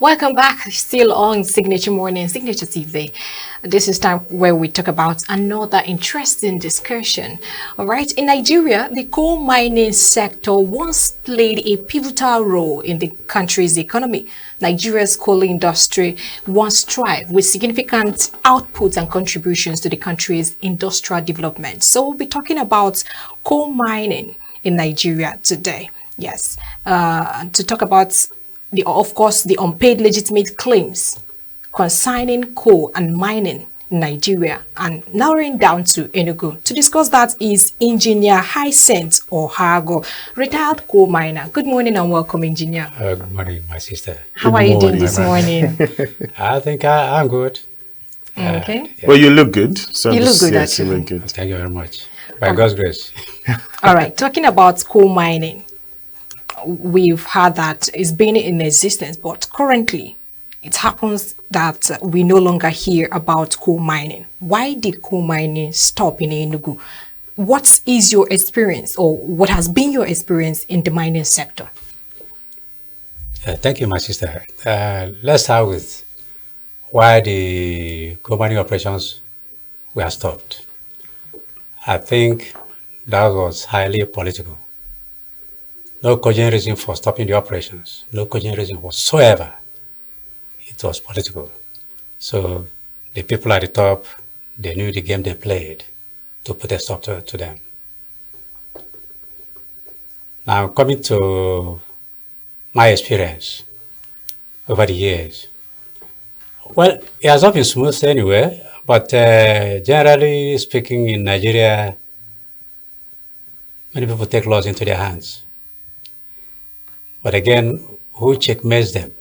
Welcome back, still on Signature Morning, Signature TV. This is time where we talk about another interesting discussion. All right, in Nigeria, the coal mining sector once played a pivotal role in the country's economy. Nigeria's coal industry once thrived with significant outputs and contributions to the country's industrial development. So we'll be talking about coal mining in Nigeria today. Yes, to talk about of course, the unpaid legitimate claims concerning coal and mining in Nigeria and narrowing down to Enugu. To discuss that is Engineer Hyacinth Ohagwu, retired coal miner. Good morning and welcome, Engineer. Good morning, my sister. How are you doing this morning? I think I'm good. Okay. Well, you look good. So you look good, yes, actually. you look good. Thank you very much. By God's grace. All right. Talking about coal mining, we've heard that it's been in existence, but currently it happens that we no longer hear about coal mining. Why did coal mining stop in Enugu? What is your experience, or what has been your experience in the mining sector? Thank you, my sister. Let's start with why the coal mining operations were stopped. I think that was highly political. No cogent reason for stopping the operations. No cogent reason whatsoever. It was political. So the people at the top, they knew the game they played to put a stop to them. Now, coming to my experience over the years. Well, it has not been smooth anyway, but generally speaking in Nigeria, many people take laws into their hands. But again, who checkmates them?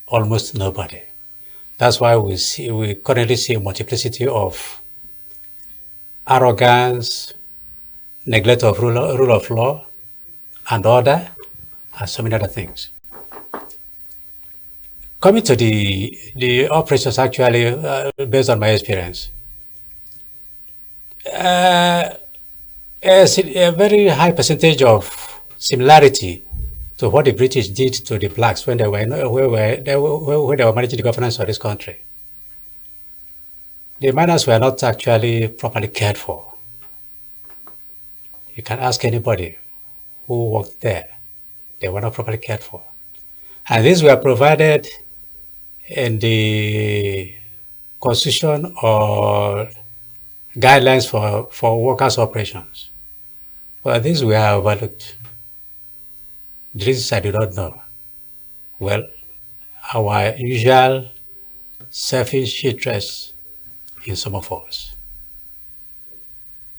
Almost nobody. That's why we currently see a multiplicity of arrogance, neglect of rule of law and order, and so many other things. Coming to the operations actually, based on my experience, a very high percentage of similarity to what the British did to the blacks when they were managing the governance of this country. The miners were not actually properly cared for. You can ask anybody who worked there. They were not properly cared for. And these were provided in the constitution or guidelines for workers' operations. But these were overlooked. The reasons I do not know. Well, our usual selfish interest in some of us.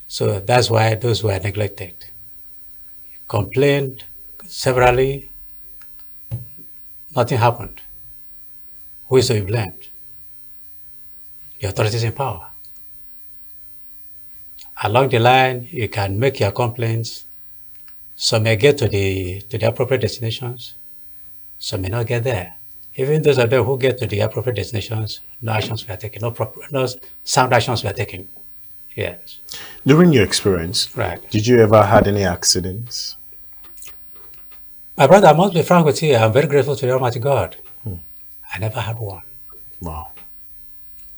So that's why those were neglected. Complained severally, nothing happened. Who is to be blamed? The authorities in power. Along the line, you can make your complaints. Some may get to the appropriate destinations, some may not get there. Even those of them who get to the appropriate destinations, no actions were taken, no sound actions were taken. Yes. During your experience, right, did you ever had any accidents? My brother, I must be frank with you, I'm very grateful to the Almighty God. I never had one. Wow.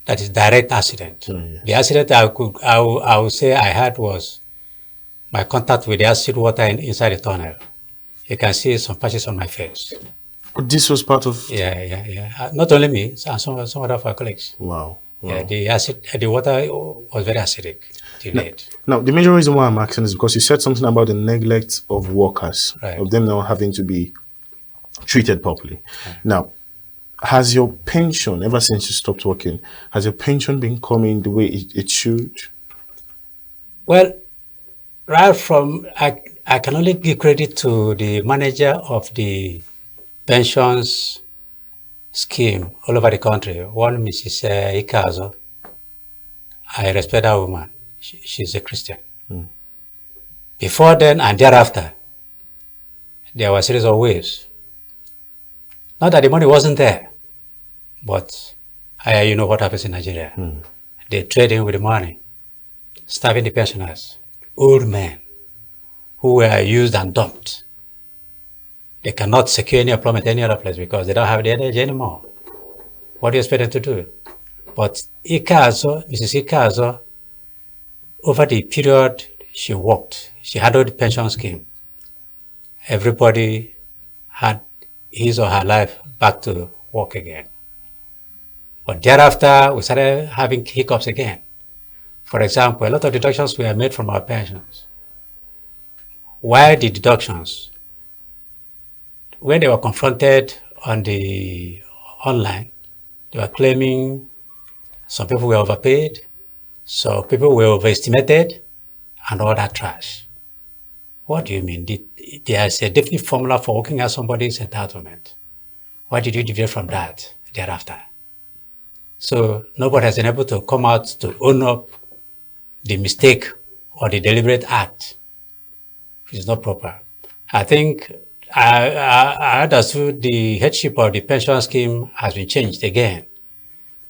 That is direct accident. Yes. The accident I would say I had was my contact with the acid water inside the tunnel. You can see some patches on my face. This was part of... Yeah. Not only me, and some other of our colleagues. Wow. Yeah, the water was very acidic till late. Now, the major reason why I'm asking is because you said something about the neglect of workers, right, of them not having to be treated properly. Right. Now, has your pension, ever since you stopped working, has your pension been coming the way it should? Well, right from, I can only give credit to the manager of the pensions scheme all over the country, one Mrs. Ikazo. I respect that woman. She's a Christian. Before then and thereafter, there were a series of waves. Not that the money wasn't there, but you know what happens in Nigeria. They trade in with the money, starving the pensioners, old men who were used and dumped. They cannot secure any employment any other place because they don't have the energy anymore. What do you expect them to do? But Mrs. Ikazo, over the period she worked, she handled the pension scheme. Everybody had his or her life back to work again. But thereafter, we started having hiccups again. For example, a lot of deductions were made from our pensions. Why the deductions? When they were confronted on the online, they were claiming some people were overpaid, so people were overestimated, and all that trash. What do you mean? There's a definite formula for working out somebody's entitlement. Why did you deviate from that thereafter? So nobody has been able to come out to own up the mistake or the deliberate act, which is not proper. I think I understood the headship of the pension scheme has been changed again.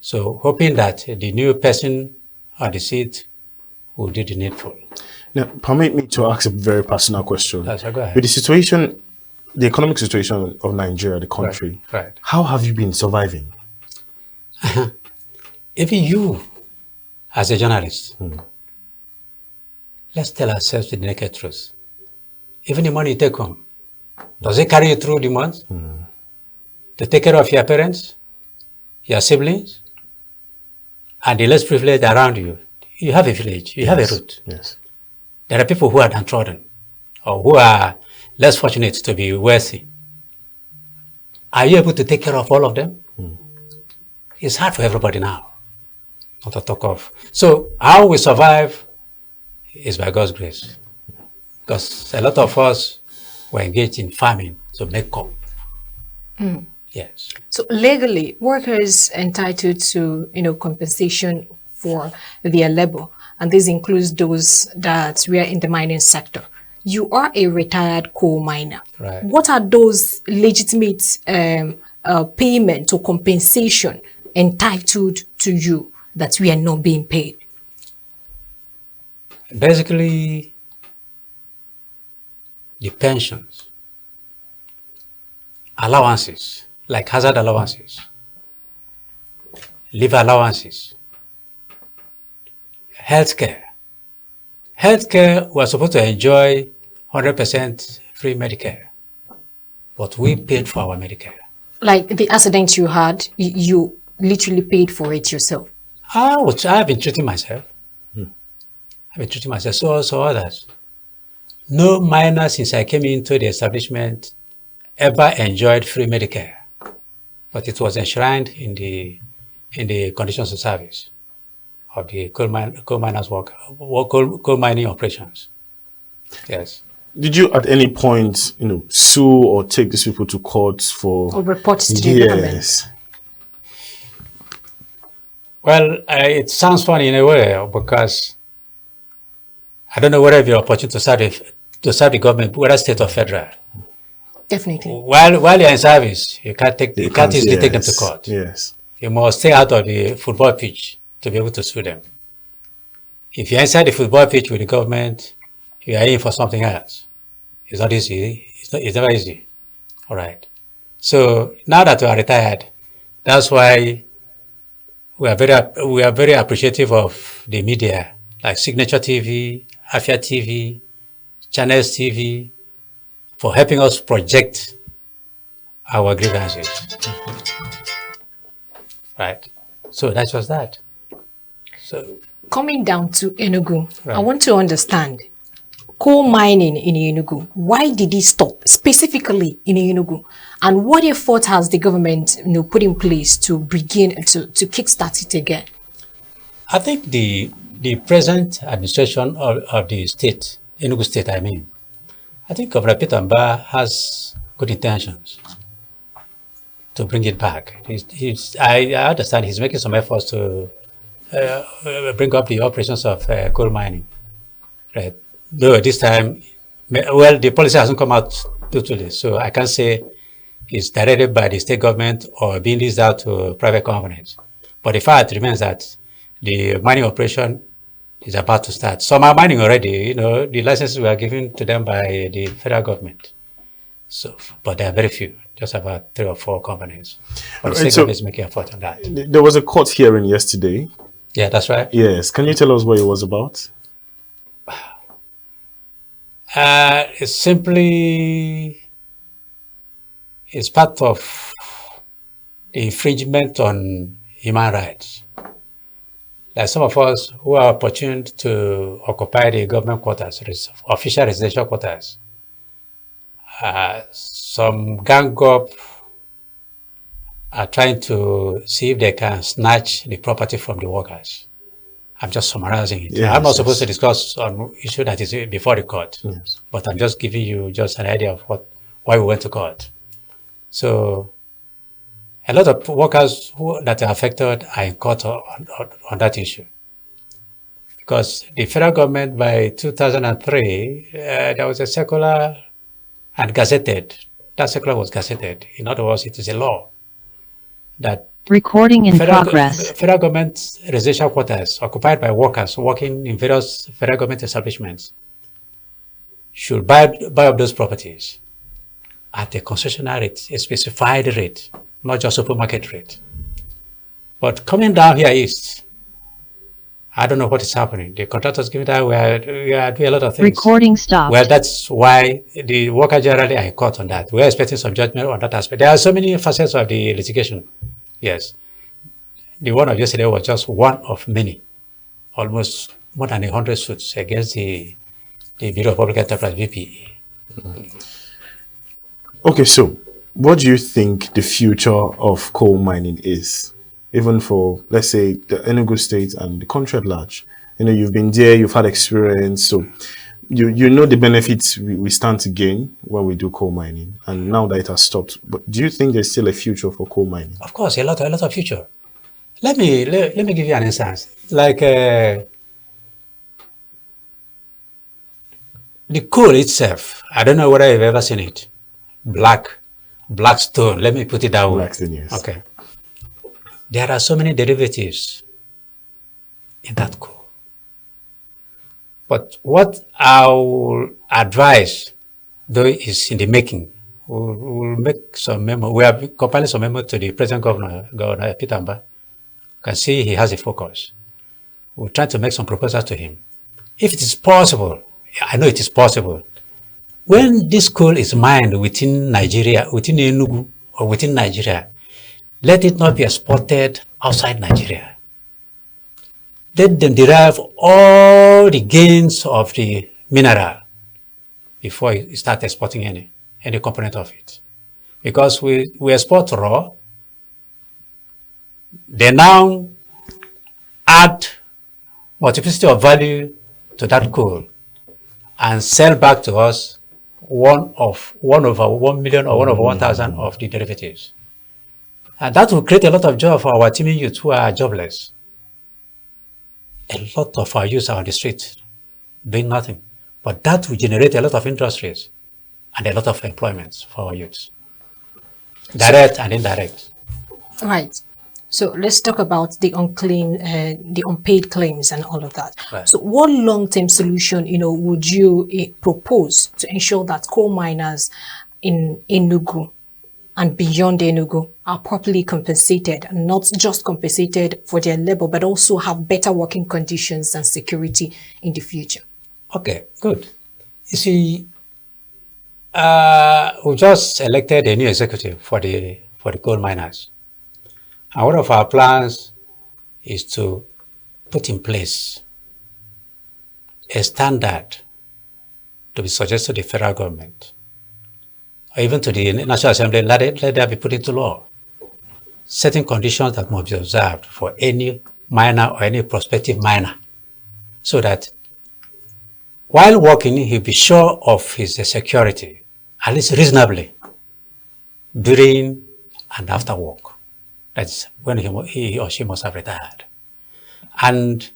So hoping that the new person on the seat will do the needful. Now, permit me to ask a very personal question. Yes, go ahead. With the situation, the economic situation of Nigeria, the country, right. How have you been surviving? Even you, as a journalist, let's tell ourselves the naked truth. Even the money you take home, does it carry you through the month? To take care of your parents, your siblings, and the less privileged around you? You have a village, you have a root. Yes. There are people who are downtrodden or who are less fortunate to be wealthy. Are you able to take care of all of them? It's hard for everybody now, not to talk of. So how we survive is by God's grace. Because a lot of us were engaged in farming to make up. Yes. So legally, workers entitled to, compensation for their labor, and this includes those that were in the mining sector. You are a retired coal miner. Right. What are those legitimate payment or compensation entitled to you that we are not being paid? Basically, the pensions, allowances, like hazard allowances, leave allowances, healthcare. Healthcare, we're supposed to enjoy 100% free Medicare, but we paid for our Medicare. Like the accident you had, you literally paid for it yourself. I've been treating myself. I've been treating myself, so others. No miner since I came into the establishment ever enjoyed free Medicare, but it was enshrined in the conditions of service of the coal miners coal mining operations. Yes. Did you at any point, sue or take these people to court for... Or reports to the government? Well, it sounds funny in a way because I don't know whether you are opportunity to serve the government, whether state or federal. Definitely. While you're in service, you can't easily take them to court. Yes. You must stay out of the football pitch to be able to sue them. If you're inside the football pitch with the government, you are in for something else. It's not easy. It's never easy. All right. So now that we are retired, that's why we are very appreciative of the media, like Signature TV, Afia TV, Channels TV, for helping us project our grievances. Right. So that was that. So coming down to Enugu, right. I want to understand coal mining in Enugu. Why did it stop specifically in Enugu? And what effort has the government put in place to begin to kickstart it again? I think the present administration of the state, Enugu state, I think Governor Peter Mba has good intentions to bring it back. I understand he's making some efforts to bring up the operations of coal mining. Right. Though this time, the policy hasn't come out totally, so I can't say it's directed by the state government or being leased out to private companies. But the fact remains that the mining operation is about to start. Some are mining already. The licenses were given to them by the federal government. So, but there are very few, just about 3 or 4 companies. But the Right, state so government is making effort on that. there was a court hearing yesterday. Yeah, that's right. Yes. Can you tell us what it was about? It's simply, it's part of the infringement on human rights. Like some of us who are opportuned to occupy the government quarters, official residential quarters, some gang up are trying to see if they can snatch the property from the workers. I'm just summarizing it. Yes, I'm not supposed yes. to discuss on issue that is before the court, Yes. but I'm just giving you just an idea of why we went to court. So a lot of workers that are affected are in court on that issue. Because the federal government by 2003, there was a circular and gazetted. That circular was gazetted. In other words, it is a law that Recording in progress. federal government residential quarters occupied by workers working in various federal government establishments should buy up those properties at a concessional rate, a specified rate, not just open market rate. But coming down here east, I don't know what is happening. The contractors giving that we are doing a lot of things. Recording stopped. Well, that's why the workers generally are in court on that. We're expecting some judgment on that aspect. There are so many facets of the litigation. Yes. The one of yesterday was just one of many. Almost more than 100 suits against the Bureau of Public Enterprise, BPE. Okay, so what do you think the future of coal mining is? Even for, let's say, the Enugu state and the country at large. You know, you've been there, you've had experience, so you know the benefits we stand to gain when we do coal mining. And now that it has stopped, but do you think there's still a future for coal mining? Of course, a lot of future. Let me give you an instance. Like the coal itself, I don't know whether you've ever seen it. Black stone, let me put it that way. Black stone, yes. Okay. There are so many derivatives in that coal. But what I will advise, though, is in the making. We'll make some memo. We are compiling some memo to the present Governor Pitamba. You can see he has a focus. We'll try to make some proposals to him. If it is possible, I know it is possible, when this coal is mined within Nigeria, within Enugu or within Nigeria, let it not be exported outside Nigeria. Let them derive all the gains of the mineral before you start exporting any component of it. Because we export raw, they now add multiplicity of value to that coal and sell back to us 1 over 1 million or 1 over 1,000 of the derivatives. And that will create a lot of job for our teeming youth who are jobless. A lot of our youth are on the street doing nothing. But that will generate a lot of industries and a lot of employments for our youth. Direct and indirect. Right. So let's talk about the unpaid claims and all of that. Right. So what long-term solution, would you propose to ensure that coal miners in Enugu and beyond Enugu are properly compensated, and not just compensated for their labor, but also have better working conditions and security in the future? Okay, good. You see, we just elected a new executive for the coal miners. And one of our plans is to put in place a standard to be suggested to the federal government, or even to the National Assembly, let that be put into law. Certain conditions that must be observed for any miner or any prospective miner, so that while working, he'll be sure of his security, at least reasonably, during and after work. That's when he or she must have retired. And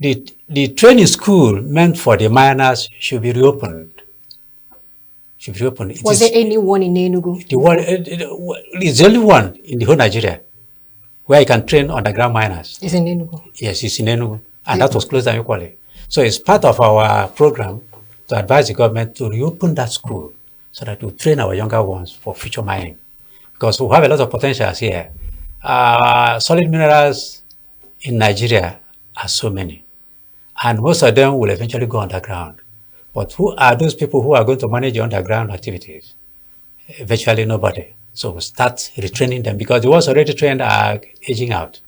the training school meant for the miners should be reopened. Was there anyone in Enugu? It's the only one in the whole Nigeria where you can train underground miners. It's in Enugu. Yes, it's in Enugu. And that was closed down equally. So it's part of our program to advise the government to reopen that school so that we train our younger ones for future mining. Because we have a lot of potentials here. Solid minerals in Nigeria are so many, and most of them will eventually go underground. But who are those people who are going to manage the underground activities? Virtually nobody. So we start retraining them, because the ones already trained are aging out.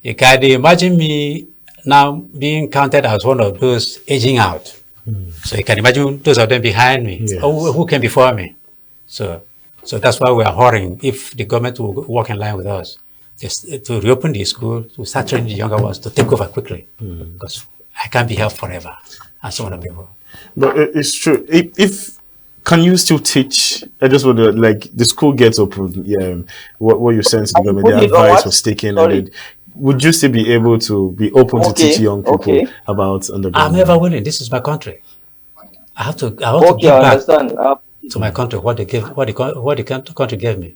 You can imagine me now being counted as one of those aging out. So you can imagine those of them behind me, Yes. or who came before me. So that's why we are hurrying. If the government will work in line with us, just to reopen the school, to start training the younger ones to take over quickly, because I can't be here forever, and so on people. But it's true. If can you still teach? I just want to, like, the school gets open. Yeah, what you sense the government, the advice was taken, and would you still be able to be open to teach young people about underground? I'm ever willing. This is my country. I want to give back to my country what the country gave me,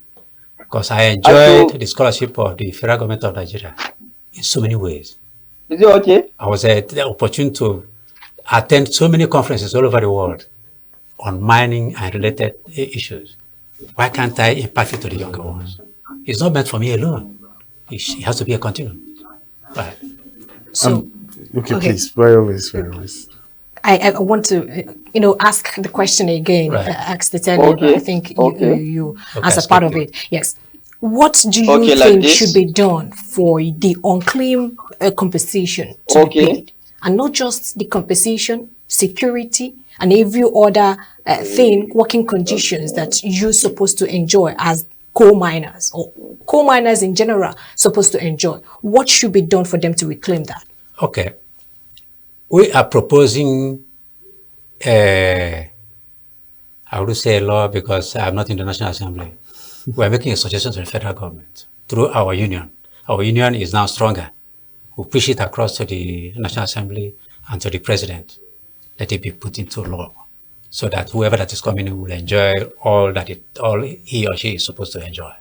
because I enjoyed the scholarship of the federal government of Nigeria in so many ways. Is it okay? I was the opportunity to attend so many conferences all over the world on mining and related issues. Why can't I impact it to the younger ones? It's not meant for me alone. It has to be a continuum. Right. So, okay, please, very always. I want to, ask the question again. Right. Ask the tell you, I think you as a part of it. Yes. What do you think should be done for the unclaimed compensation to be paid? And not just the compensation, security, and every other thing, working conditions that you're supposed to enjoy as coal miners, or coal miners in general supposed to enjoy. What should be done for them to reclaim that? Okay. We are proposing, I would say a law, because I'm not in the National Assembly. We are making a suggestion to the federal government through our union. Our union is now stronger. We push it across to the National Assembly and to the President. Let it be put into law, so that whoever that is coming in will enjoy all he or she is supposed to enjoy.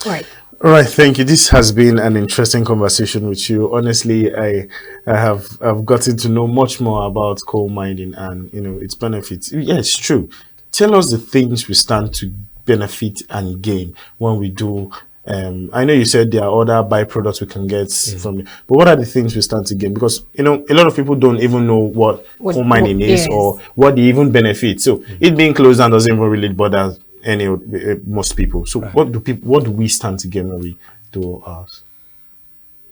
Right. All right, thank you. This has been an interesting conversation with you. Honestly, I have gotten to know much more about coal mining and its benefits. Yeah, it's true. Tell us the things we stand to benefit and gain when we do. I know you said there are other byproducts we can get from it, but what are the things we stand to gain? Because a lot of people don't even know what coal mining is or what they even benefit. So it being closed down doesn't even really bother most people. So what do we stand to gain when we do ours?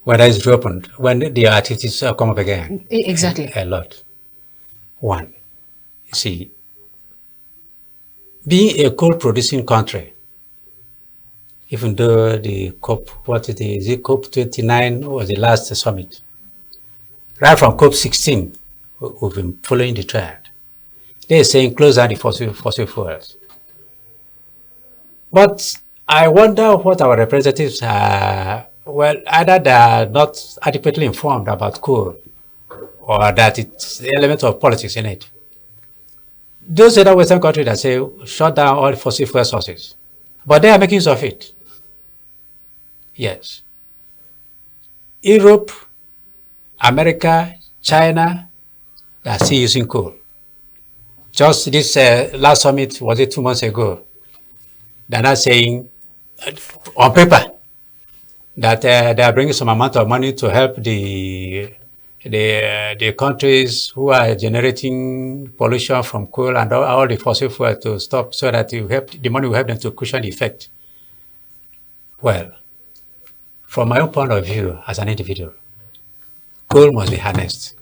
When it's reopened, when the activities come up again. Exactly. A lot. One, you see, being a coal producing country, even though the COP, COP 29 was the last summit. Right from COP 16, we've been following the trend. They're saying close down the fossil fuels. But I wonder what our representatives are, either they are not adequately informed about coal, or that it's the element of politics in it. Those other Western countries that say shut down all fossil fuel sources, but they are making use of it. Yes. Europe, America, China, they are still using coal. Just this last summit, was it 2 months ago? They're not saying, on paper, that they are bringing some amount of money to help the countries who are generating pollution from coal and all the fossil fuel to stop, so that the money will help them to cushion the effect. Well, from my own point of view as an individual, coal must be harnessed.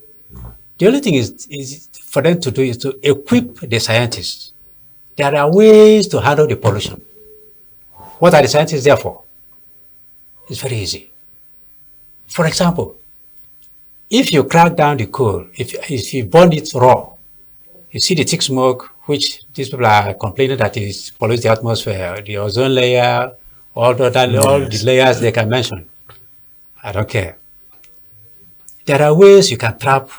The only thing is for them to do is to equip the scientists. There are ways to handle the pollution. What are the scientists there for? It's very easy. For example, if you crack down the coal, if you burn it raw, you see the thick smoke, which these people are complaining that it pollutes the atmosphere, the ozone layer, all the layers they can mention. I don't care. There are ways you can trap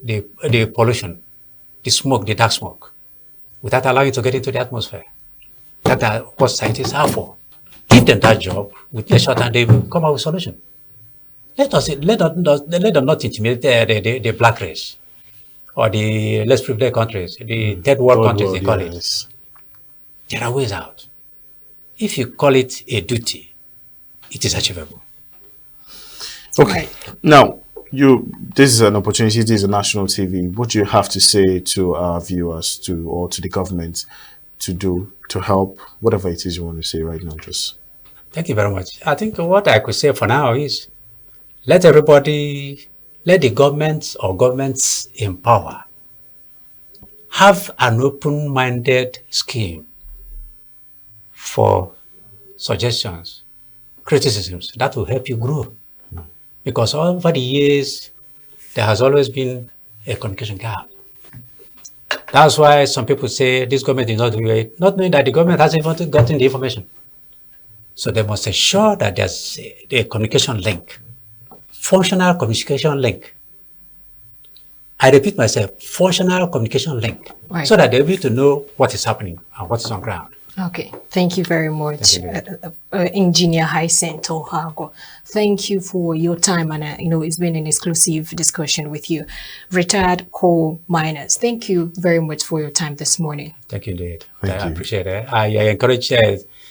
the pollution, the smoke, the dark smoke, without allowing it to get into the atmosphere. That's what scientists are for. Give them that job with pleasure, and they will come up with a solution. Let them not intimidate the black race or the less privileged countries, the third world countries, they call it. Yes. There are ways out. If you call it a duty, it is achievable. Okay. Now, this is an opportunity. This is a national TV. What do you have to say to our viewers, or to the government, to do to help? Whatever it is you want to say right now, just. Thank you very much. I think what I could say for now is let the governments or governments in power have an open-minded scheme for suggestions, criticisms that will help you grow. Because over the years, there has always been a communication gap. That's why some people say this government is not doing it, not knowing that the government hasn't even gotten the information. So they must ensure that there's a communication link, functional communication link. I repeat myself, functional communication link, Right. so that they'll be able to know what is happening and what is on ground. Okay, thank you very much, Engineer Hyacinth Ohagwu. Thank you for your time, and it's been an exclusive discussion with you. Retired coal miners, thank you very much for your time this morning. Thank you indeed. Thank I you. appreciate it. I encourage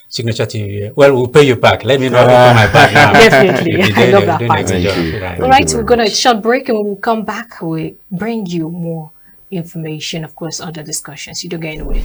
Signature TV. Well, we'll pay you back. Let me know my back now. Definitely. You've been I love doing- that doing a part. good job. Thank you. Right. All right, very we're going to much. short break, and when we come back, we'll bring you more information, of course, other discussions. You don't get anywhere.